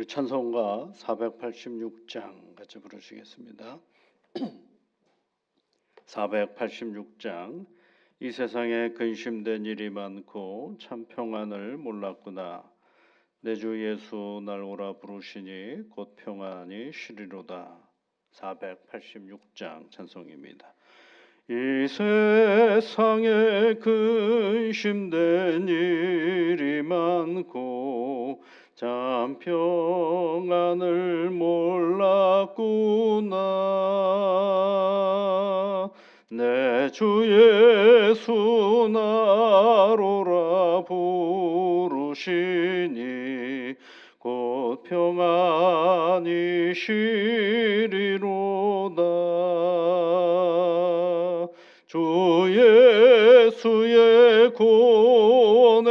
우리 찬송가 486장 같이 부르시겠습니다. 486장. 이 세상에 근심된 일이 많고 참 평안을 몰랐구나. 내 주 예수 날 오라 부르시니 곧 평안이 쉬리로다. 486장 찬송입니다. 이 세상에 근심된 일이 많고 참 평안을 몰랐구나. 내 주 예수 나로라 부르시니 곧 평안이 쉬리로다. 주 예수의 구원의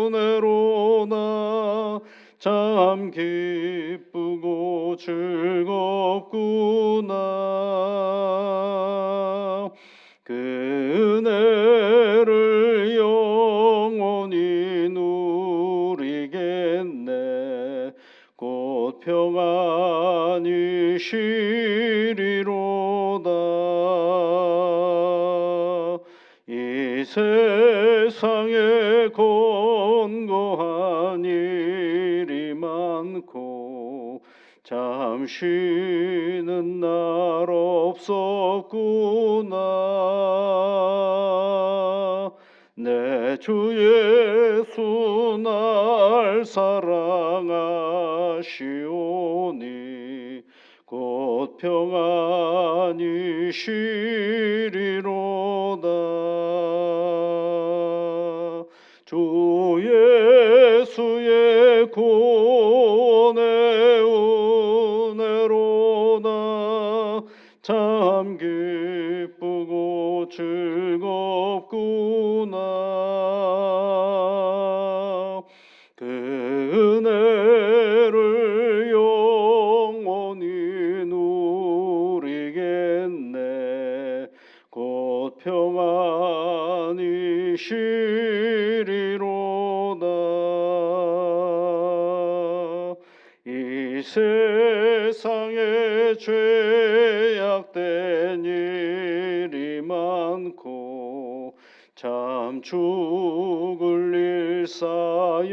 은혜로나 참 기쁘고 즐겁구나. 그 은혜를 영원히 누리겠네. 곧 평안이 쉬리로다. 이 세상에 권고한 일이 많고 참 쉬는 날 없었구나. 내 주 예수 날 사랑하시오니 곧 평안이 쉬리로다. 주 예수의 구원의 은혜로나 참 기쁘고 즐겁구나. 그 은혜를 영원히 누리겠네. 곧 평안이 쉬리로다. 이 세상에 죄악된 일이 많고 참 죽을 일 쌓였구나.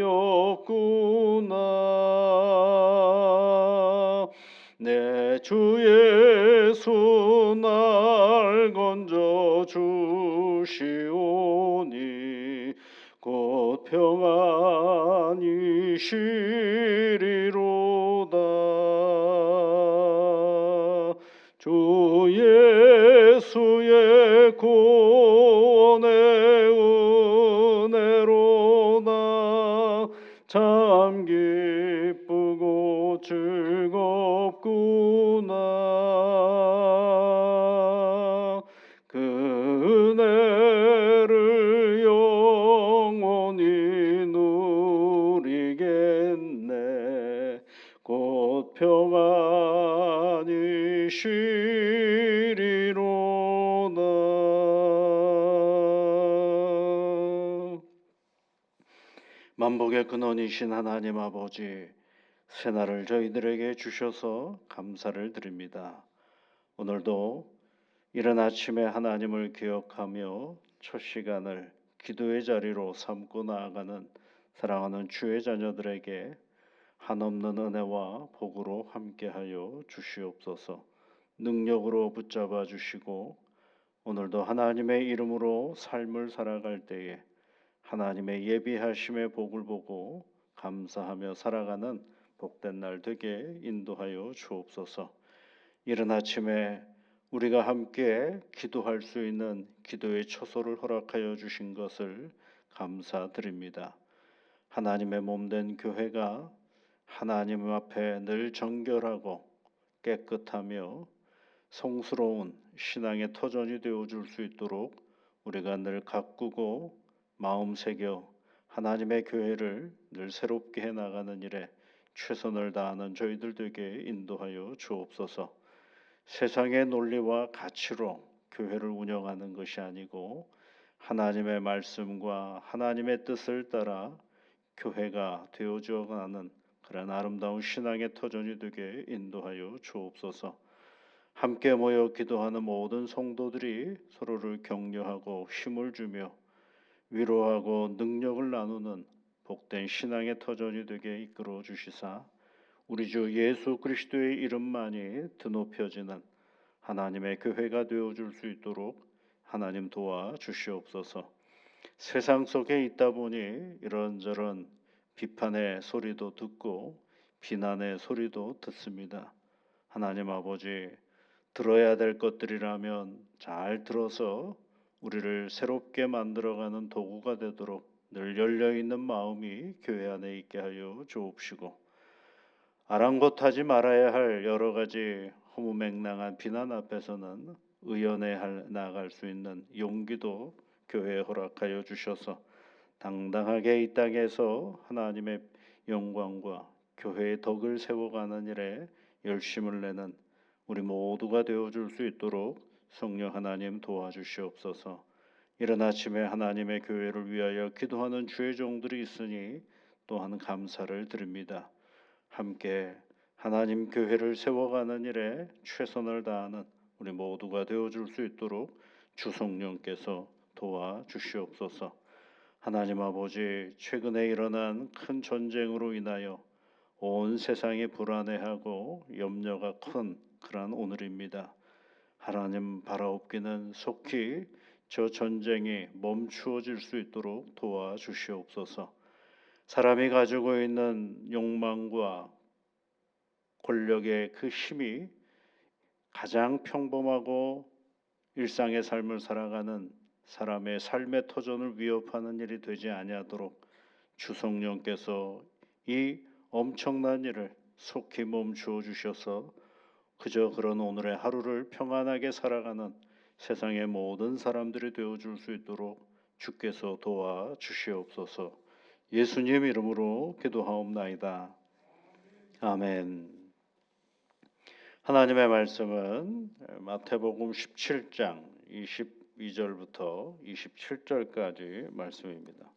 내 주 예수 날 건져 주시오니 곧 평안이 쉬리로다. 주 예수의 구원의 은혜로나 참 기쁘고 즐겁구나. 그 은혜를 영원히 누리겠네. 곧 평안이 쉬리로다. 만복의 근원이신 하나님 아버지, 새날을 저희들에게 주셔서 감사를 드립니다. 오늘도 이른 아침에 하나님을 기억하며 첫 시간을 기도의 자리로 삼고 나아가는 사랑하는 주의 자녀들에게 한없는 은혜와 복으로 함께하여 주시옵소서. 능력으로 붙잡아 주시고 오늘도 하나님의 이름으로 삶을 살아갈 때에 하나님의 예비하심의 복을 보고 감사하며 살아가는 복된 날 되게 인도하여 주옵소서. 이른 아침에 우리가 함께 기도할 수 있는 기도의 처소를 허락하여 주신 것을 감사드립니다. 하나님의 몸된 교회가 하나님 앞에 늘 정결하고 깨끗하며 성스러운 신앙의 터전이 되어줄 수 있도록 우리가 늘 가꾸고 마음 새겨 하나님의 교회를 늘 새롭게 해나가는 일에 최선을 다하는 저희들 되게 인도하여 주옵소서. 세상의 논리와 가치로 교회를 운영하는 것이 아니고 하나님의 말씀과 하나님의 뜻을 따라 교회가 되어져 가는 그런 아름다운 신앙의 터전이 되게 인도하여 주옵소서. 함께 모여 기도하는 모든 성도들이 서로를 격려하고 힘을 주며 위로하고 능력을 나누는 복된 신앙의 터전이 되게 이끌어 주시사 우리 주 예수 그리스도의 이름만이 드높여지는 하나님의 교회가 되어 줄 수 있도록 하나님 도와 주시옵소서. 세상 속에 있다 보니 이런저런 비판의 소리도 듣고 비난의 소리도 듣습니다. 하나님 아버지, 들어야 될 것들이라면 잘 들어서 우리를 새롭게 만들어가는 도구가 되도록 늘 열려있는 마음이 교회 안에 있게 하여 주옵시고, 아랑곳하지 말아야 할 여러 가지 허무맹랑한 비난 앞에서는 의연해 나아갈 수 있는 용기도 교회에 허락하여 주셔서 당당하게 이 땅에서 하나님의 영광과 교회의 덕을 세워가는 일에 열심을 내는 우리 모두가 되어줄 수 있도록 성령 하나님 도와주시옵소서. 이른 아침에 하나님의 교회를 위하여 기도하는 주의 종들이 있으니 또한 감사를 드립니다. 함께 하나님 교회를 세워가는 일에 최선을 다하는 우리 모두가 되어줄 수 있도록 주 성령께서 도와주시옵소서. 하나님 아버지, 최근에 일어난 큰 전쟁으로 인하여 온 세상이 불안해하고 염려가 큰 그러한 오늘입니다. 하나님 바라옵기는 속히 저 전쟁이 멈추어질 수 있도록 도와주시옵소서. 사람이 가지고 있는 욕망과 권력의 그 힘이 가장 평범하고 일상의 삶을 살아가는 사람의 삶의 터전을 위협하는 일이 되지 아니하도록 주 성령께서 이 엄청난 일을 속히 멈추어 주셔서 그저 그런 오늘의 하루를 평안하게 살아가는 세상의 모든 사람들이 되어줄 수 있도록 주께서 도와주시옵소서. 예수님 이름으로 기도하옵나이다. 아멘. 하나님의 말씀은 마태복음 17장 22절부터 27절까지 말씀입니다.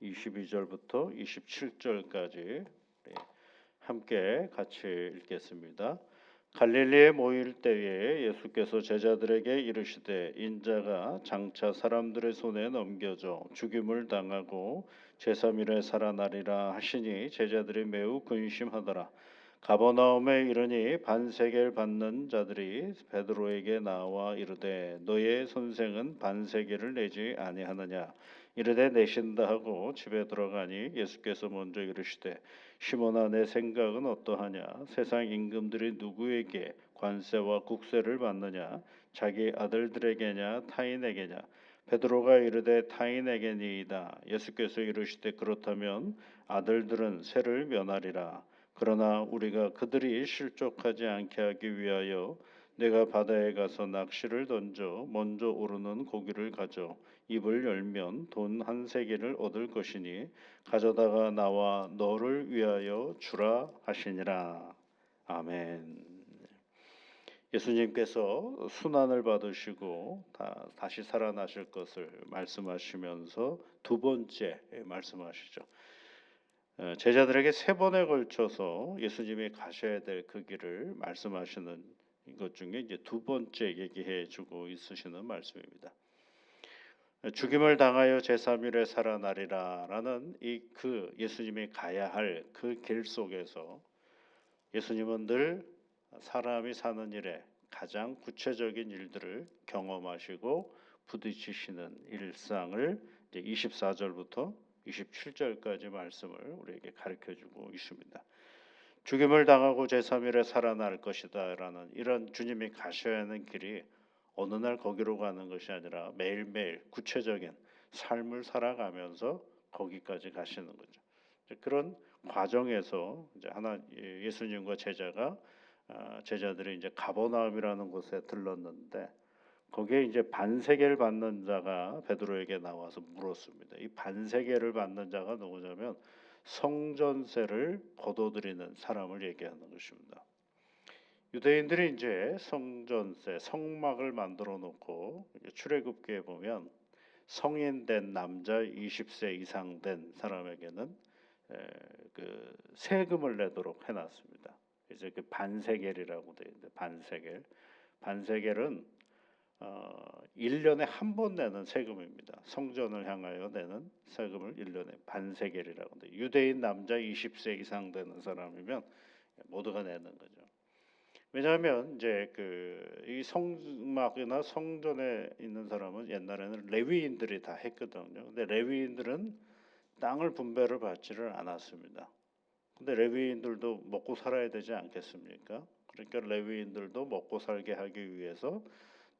22절부터 27절까지 함께 같이 읽겠습니다. 갈릴리에 모일 때에 예수께서 제자들에게 이르시되 인자가 장차 사람들의 손에 넘겨져 죽임을 당하고 제3일에 살아나리라 하시니 제자들이 매우 근심하더라. 가버나움에 이르니 반세계를 받는 자들이 베드로에게 나와 이르되 너의 선생은 반세계를 내지 아니하느냐. 이르되 내신다 하고 집에 들어가니 예수께서 먼저 이르시되 시몬아 내 생각은 어떠하냐. 세상 임금들이 누구에게 관세와 국세를 받느냐. 자기 아들들에게냐 타인에게냐. 베드로가 이르되 타인에게니이다. 예수께서 이르시되 그렇다면 아들들은 세를 면하리라. 그러나 우리가 그들이 실족하지 않게 하기 위하여 내가 바다에 가서 낚시를 던져 먼저 오르는 고기를 가져 입을 열면 돈 한 세겔을 얻을 것이니 가져다가 나와 너를 위하여 주라 하시니라. 아멘. 예수님께서 순환을 받으시고 다시 살아나실 것을 말씀하시면서 두 번째 말씀하시죠. 제자들에게 세 번에 걸쳐서 예수님이 가셔야 될 그 길을 말씀하시는 것 중에 이제 두 번째 얘기해 주고 있으시는 말씀입니다. 죽임을 당하여 제3일에 살아나리라라는 그 예수님이 가야 할 그 길 속에서 예수님은 늘 사람이 사는 일에 가장 구체적인 일들을 경험하시고 부딪히시는 일상을 이제 24절부터 27절까지 말씀을 우리에게 가르쳐주고 있습니다. 죽임을 당하고 제3일에 살아날 것이다 라는 이런 주님이 가셔야 하는 길이 어느 날 거기로 가는 것이 아니라 매일매일 구체적인 삶을 살아가면서 거기까지 가시는 거죠. 그런 과정에서 이제 예수님과 제자들이 이제 가버나움이라는 곳에 들렀는데 거기에 이제 반세계를 받는 자가 베드로에게 나와서 물었습니다. 이 반세계를 받는 자가 누구냐면 성전세를 거둬들이는 사람을 얘기하는 것입니다. 유대인들이 이제 성전세, 성막을 만들어 놓고 출애굽기에 보면 성인 된 남자 20세 이상 된 사람에게는 그 세금을 내도록 해놨습니다. 이제 그 반세겔이라고 되어 있는데 반세겔은 1년에 한 번 내는 세금입니다. 성전을 향하여 내는 세금을 1년에 반세겔이라고 하는데 유대인 남자 20세 이상 되는 사람이면 모두가 내는 거죠. 왜냐하면 이제 이 성막이나 성전에 있는 사람은 옛날에는 레위인들이 다 했거든요. 근데 레위인들은 땅을 분배를 받지를 않았습니다. 근데 레위인들도 먹고 살아야 되지 않겠습니까? 그러니까 레위인들도 먹고 살게 하기 위해서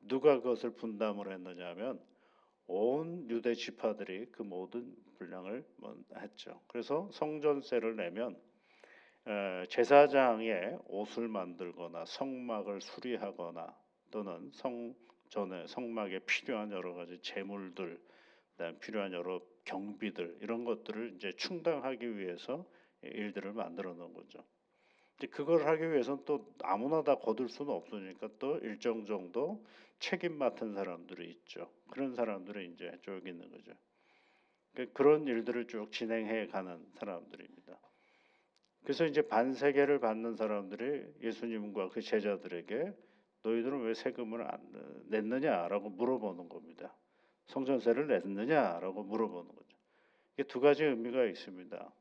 누가 그것을 분담을 했느냐면 온 유대 지파들이 그 모든 분량을 했죠. 그래서 성전세를 내면 제사장의 옷을 만들거나 성막을 수리하거나 또는 성막에 필요한 여러 가지 재물들, 그다음 필요한 여러 경비들 이런 것들을 이제 충당하기 위해서 일들을 만들어 놓은 거죠. 이제 그걸 하기 위해서는 또 아무나 다 거둘 수는 없으니까 또 일정 정도 책임 맡은 사람들이 있죠. 그런 사람들이 이제 쭉 있는 거죠. 그런 일들을 쭉 진행해 가는 사람들입니다. 그래서 이제 반세계를 받는 사람들이 예수님과 그 제자들에게 너희들은 왜 세금을 안 냈느냐라고 물어보는 겁니다. 성전세를 냈느냐라고 물어보는 거죠. 이게 두 가지 의미가 있습니다.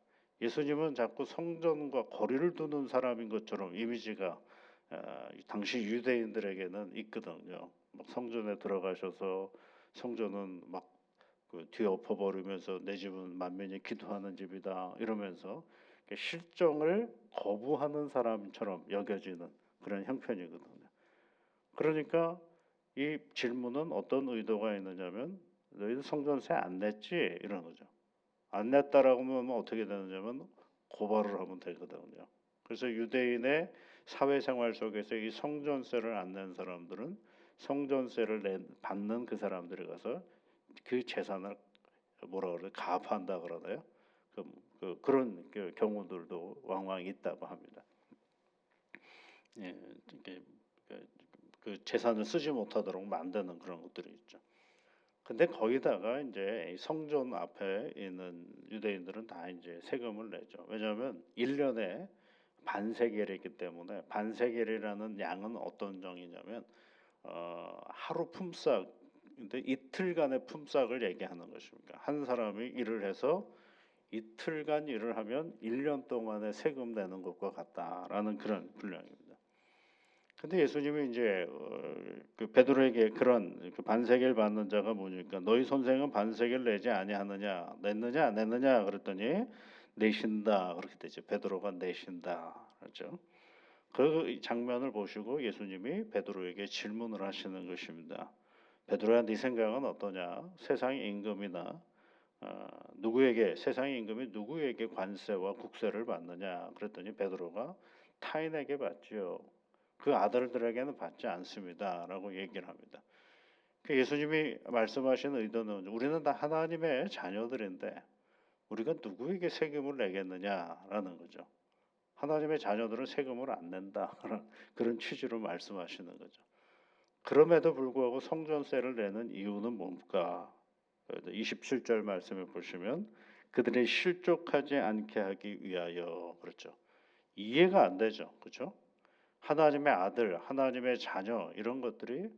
예수님은 자꾸 성전과 거리를 두는 사람인 것처럼 이미지가 당시 유대인들에게는 있거든요. 막 성전에 들어가셔서 성전은 막그 뒤에 엎어버리면서 내 집은 만민이 기도하는 집이다 이러면서 실정을 거부하는 사람처럼 여겨지는 그런 형편이거든요. 그러니까 이 질문은 어떤 의도가 있느냐면 너희들 성전세 안 냈지? 이런 거죠. 안 냈다라고 하면 어떻게 되느냐면 고발을 하면 되거든요. 그래서 유대인의 사회생활 속에서 이 성전세를 안 낸 사람들은 성전세를 받는 그 사람들이 가서 그 재산을 뭐라 그래 가압한다 그러나요? 그런 경우들도 왕왕 있다고 합니다. 예, 그 재산을 쓰지 못하도록 만드는 그런 것들이 있죠. 근데 거기다가 이제 성전 앞에 있는 유대인들은 다 이제 세금을 내죠. 왜냐하면 1년에 반세겔이기 때문에 반세겔이라는 양은 어떤 정이냐면 하루 품삯 근데 이틀간의 품삯을 얘기하는 것입니다. 한 사람이 일을 해서 이틀간 일을 하면 1년 동안의 세금 내는 것과 같다라는 그런 분량입니다. 근데 예수님이 이제 그 베드로에게 그런 그 반세겔 받는 자가 뭐니까 너희 선생은 반세겔 내지 아니하느냐 냈느냐 안 냈느냐 그랬더니 내신다 그렇게 되죠. 베드로가 내신다 그렇죠. 그 장면을 보시고 예수님이 베드로에게 질문을 하시는 것입니다. 베드로야 네 생각은 어떠냐? 세상 임금이나 누구에게 세상의 임금이 누구에게 관세와 국세를 받느냐? 그랬더니 베드로가 타인에게 받지요. 그 아들들에게는 받지 않습니다라고 얘기를 합니다. 그 예수님이 말씀하신 의도는 우리는 다 하나님의 자녀들인데 우리가 누구에게 세금을 내겠느냐라는 거죠. 하나님의 자녀들은 세금을 안 낸다 그런 취지로 말씀하시는 거죠. 그럼에도 불구하고 성전세를 내는 이유는 뭡니까? 27절 말씀을 보시면 그들이 실족하지 않게 하기 위하여 그렇죠. 이해가 안 되죠. 그렇죠? 하나님의 아들, 하나님의 자녀 이런 것들이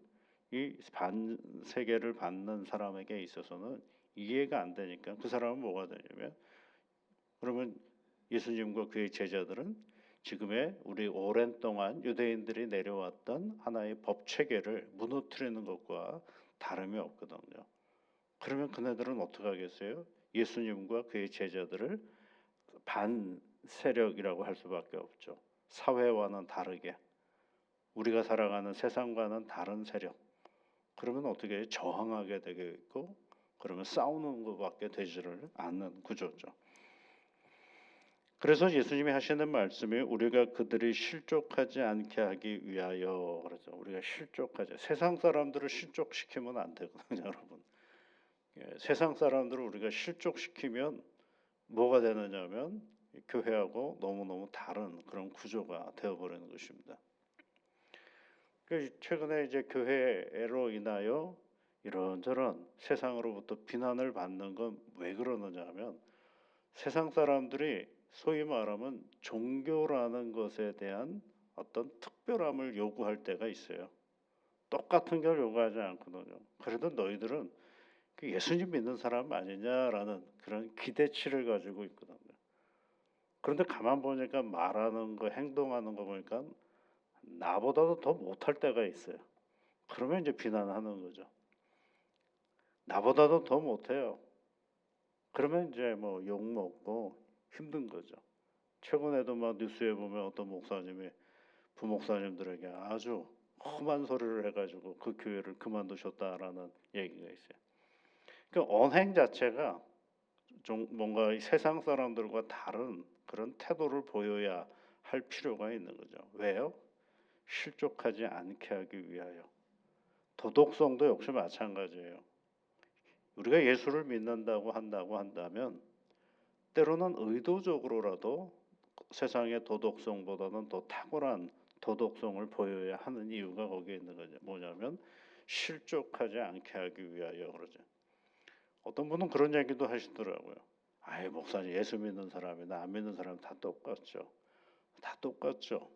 이 반세계를 받는 사람에게 있어서는 이해가 안 되니까 그 사람은 뭐가 되냐면 그러면 예수님과 그의 제자들은 지금의 우리 오랜 동안 유대인들이 내려왔던 하나의 법 체계를 무너뜨리는 것과 다름이 없거든요. 그러면 그네들은 어떻게 하겠어요? 예수님과 그의 제자들을 반세력이라고 할 수밖에 없죠. 사회와는 다르게 우리가 살아가는 세상과는 다른 세력. 그러면 어떻게 해요? 저항하게 되겠고 그러면 싸우는 것밖에 되지를 않는 구조죠. 그래서 예수님이 하시는 말씀이 우리가 그들이 실족하지 않게 하기 위하여 그래서 우리가 실족하지 세상 사람들을 실족시키면 안 되거든요, 여러분. 세상 사람들을 우리가 실족시키면 뭐가 되느냐면 교회하고 너무너무 다른 그런 구조가 되어버리는 것입니다. 최근에 이제 교회로 인하여 이런저런 세상으로부터 비난을 받는 건 왜 그러느냐 하면 세상 사람들이 소위 말하면 종교라는 것에 대한 어떤 특별함을 요구할 때가 있어요. 똑같은 걸 요구하지 않거든요. 그래도 너희들은 그 예수님 믿는 사람 아니냐라는 그런 기대치를 가지고 있거든요. 그런데 가만 보니까 말하는 거, 행동하는 거 보니까 나보다도 더 못할 때가 있어요. 그러면 이제 비난하는 거죠. 나보다도 더 못해요. 그러면 이제 뭐 욕 먹고 힘든 거죠. 최근에도 막 뉴스에 보면 어떤 목사님이 부목사님들에게 아주 험한 소리를 해가지고 그 교회를 그만두셨다라는 얘기가 있어요. 그 언행 자체가 좀 뭔가 이 세상 사람들과 다른 그런 태도를 보여야 할 필요가 있는 거죠. 왜요? 실족하지 않게 하기 위하여. 도덕성도 역시 마찬가지예요. 우리가 예수를 믿는다고 한다면 때로는 의도적으로라도 세상의 도덕성보다는 더 탁월한 도덕성을 보여야 하는 이유가 거기에 있는 거죠. 뭐냐면 실족하지 않게 하기 위하여 그러죠. 어떤 분은 그런 얘기도 하시더라고요. 아이 목사님 예수 믿는 사람이나 안 믿는 사람 다 똑같죠. 다 똑같죠.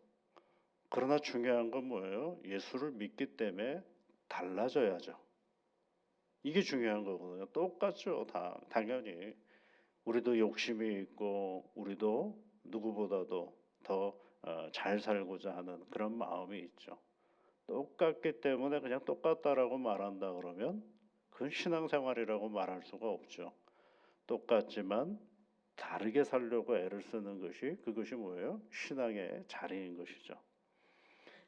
그러나 중요한 건 뭐예요? 예수를 믿기 때문에 달라져야죠. 이게 중요한 거거든요. 똑같죠. 다 당연히 우리도 욕심이 있고 우리도 누구보다도 더 잘 살고자 하는 그런 마음이 있죠. 똑같기 때문에 그냥 똑같다라고 말한다 그러면 그건 신앙생활이라고 말할 수가 없죠. 똑같지만 다르게 살려고 애를 쓰는 것이 그것이 뭐예요? 신앙의 자리인 것이죠.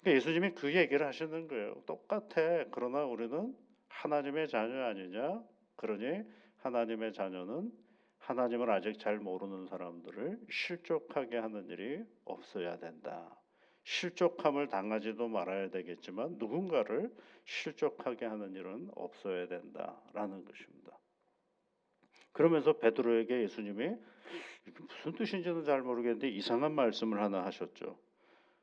그러니까 예수님이 그 얘기를 하시는 거예요. 똑같아. 그러나 우리는 하나님의 자녀 아니냐? 그러니 하나님의 자녀는 하나님을 아직 잘 모르는 사람들을 실족하게 하는 일이 없어야 된다. 실족함을 당하지도 말아야 되겠지만 누군가를 실족하게 하는 일은 없어야 된다라는 것입니다. 그러면서 베드로에게 예수님이 무슨 뜻인지는 잘 모르겠는데 이상한 말씀을 하나 하셨죠.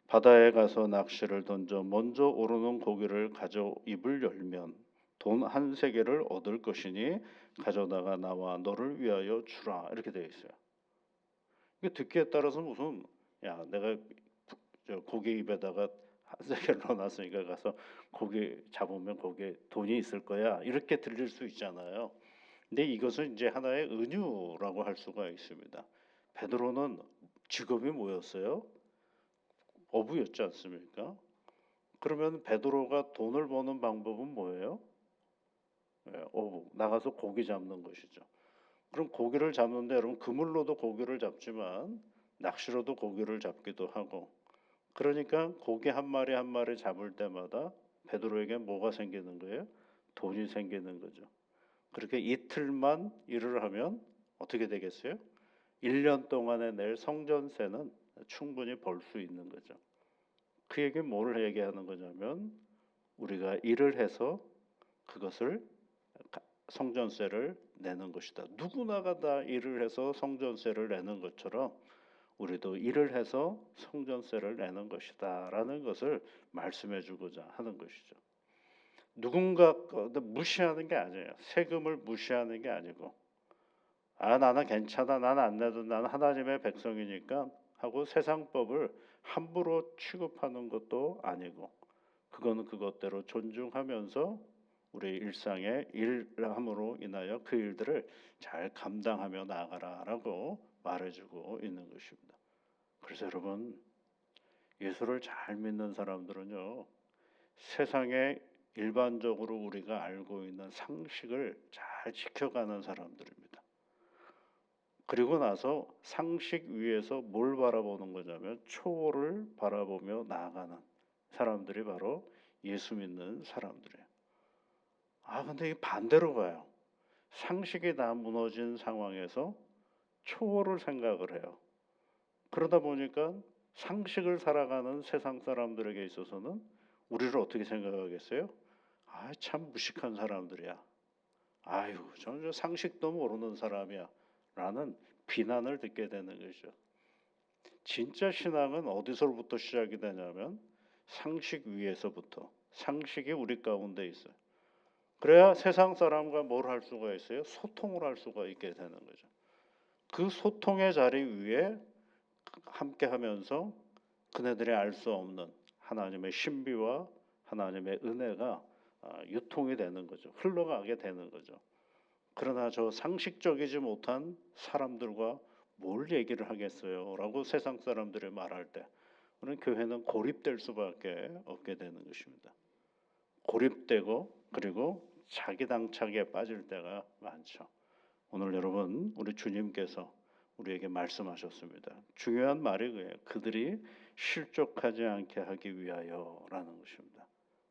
바다에 가서 낚시를 던져 먼저 오르는 고기를 가져 입을 열면 돈 한 세겔을 얻을 것이니 가져다가 나와 너를 위하여 주라 이렇게 되어 있어요. 이게 듣기에 따라서 무슨 야 내가 저 고기 입에다가 한 세겔 넣어놨으니까 가서 고기 잡으면 거기에 돈이 있을 거야 이렇게 들릴 수 있잖아요. 근데 이것은 이제 하나의 은유라고 할 수가 있습니다. 베드로는 직업이 뭐였어요? 어부였지 않습니까? 그러면 베드로가 돈을 버는 방법은 뭐예요? 어부 나가서 고기 잡는 것이죠. 그럼 고기를 잡는데 여러분 그물로도 고기를 잡지만 낚시로도 고기를 잡기도 하고 그러니까 고기 한 마리 한 마리 잡을 때마다 베드로에게 뭐가 생기는 거예요? 돈이 생기는 거죠. 그렇게 이틀만 일을 하면 어떻게 되겠어요? 1년 동안에 낼 성전세는 충분히 벌 수 있는 거죠. 그 얘기는 뭐를 얘기하는 거냐면 우리가 일을 해서 그것을 성전세를 내는 것이다. 누구나가 다 일을 해서 성전세를 내는 것처럼 우리도 일을 해서 성전세를 내는 것이다라는 것을 말씀해 주고자 하는 것이죠. 누군가 무시하는 게 아니에요. 세금을 무시하는 게 아니고 나는 괜찮아 나는 안 내도 나는 하나님의 백성이니까 하고 세상법을 함부로 취급하는 것도 아니고 그거는 그것대로 존중하면서 우리 일상의 일함으로 인하여 그 일들을 잘 감당하며 나아가라라고 말해주고 있는 것입니다. 그래서 여러분 예수를 잘 믿는 사람들은요 세상에 일반적으로 우리가 알고 있는 상식을 잘 지켜가는 사람들입니다. 그리고 나서 상식 위에서 뭘 바라보는 거냐면 초월을 바라보며 나아가는 사람들이 바로 예수 믿는 사람들이에요. 근데 이 반대로 가요. 상식이 다 무너진 상황에서 초월을 생각을 해요. 그러다 보니까 상식을 살아가는 세상 사람들에게 있어서는 우리를 어떻게 생각하겠어요? 참 무식한 사람들이야. 아유, 저는 저 상식도 모르는 사람이야. 라는 비난을 듣게 되는 것이죠. 진짜 신앙은 어디서부터 시작이 되냐면 상식 위에서부터 상식이 우리 가운데 있어요. 그래야 세상 사람과 뭘 할 수가 있어요? 소통을 할 수가 있게 되는 거죠. 그 소통의 자리 위에 함께하면서 그네들이 알 수 없는 하나님의 신비와 하나님의 은혜가 유통이 되는 거죠. 흘러가게 되는 거죠. 그러나 저 상식적이지 못한 사람들과 뭘 얘기를 하겠어요? 라고 세상 사람들이 말할 때 오늘 교회는 고립될 수밖에 없게 되는 것입니다. 고립되고 그리고 자기 당착에 빠질 때가 많죠. 오늘 여러분 우리 주님께서 우리에게 말씀하셨습니다. 중요한 말이 그예요. 그들이 실족하지 않게 하기 위하여라는 것입니다.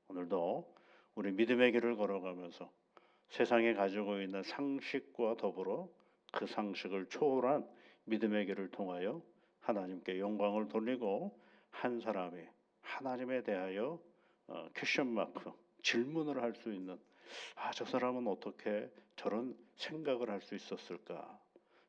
오늘도 우리 믿음의 길을 걸어가면서 세상에 가지고 있는 상식과 더불어 그 상식을 초월한 믿음의 길을 통하여 하나님께 영광을 돌리고 한 사람이 하나님에 대하여 퀘션 마크 질문을 할 수 있는 저 사람은 어떻게 저런 생각을 할 수 있었을까?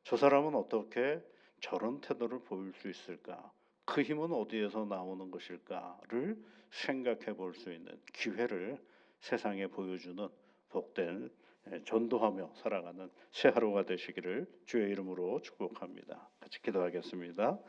저 사람은 어떻게 저런 태도를 보일 수 있을까? 그 힘은 어디에서 나오는 것일까를 생각해 볼 수 있는 기회를 세상에 보여주는 복된 전도하며 살아가는 새 하루가 되시기를 주의 이름으로 축복합니다. 같이 기도하겠습니다.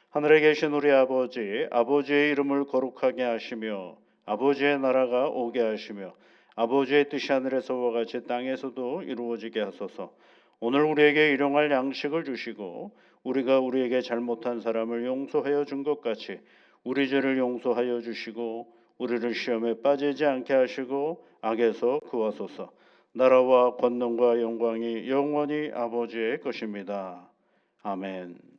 하늘에 계신 우리 아버지, 아버지의 이름을 거룩하게 하시며 아버지의 나라가 오게 하시며 아버지의 뜻이 하늘에서와 같이 땅에서도 이루어지게 하소서. 오늘 우리에게 일용할 양식을 주시고 우리가 우리에게 잘못한 사람을 용서하여 준 것 같이 우리 죄를 용서하여 주시고 우리를 시험에 빠지지 않게 하시고 악에서 구하소서. 나라와 권능과 영광이 영원히 아버지의 것입니다. 아멘.